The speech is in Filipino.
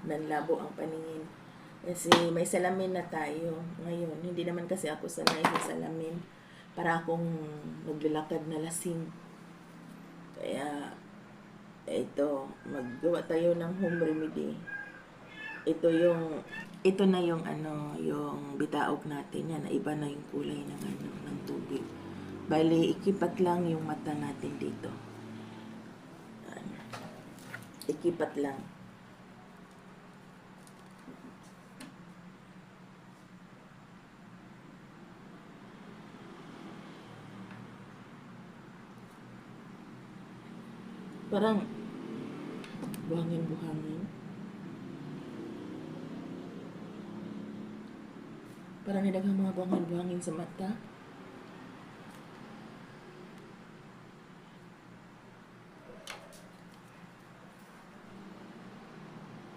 nanlabo ang paningin. Kasi may salamin na tayo ngayon. Hindi naman kasi ako sanay sa salamin. Para akong naglalakad na lasing. Kaya, ito, maggawa tayo ng home remedy. Ito na yung yung bitaog natin yan. Iba na yung kulay ng tubig. Bali, ikipat lang yung mata natin dito. Ikipat lang. Parang buhangin-buhangin. Parang nilagang mga buhangin-buhangin sa mata.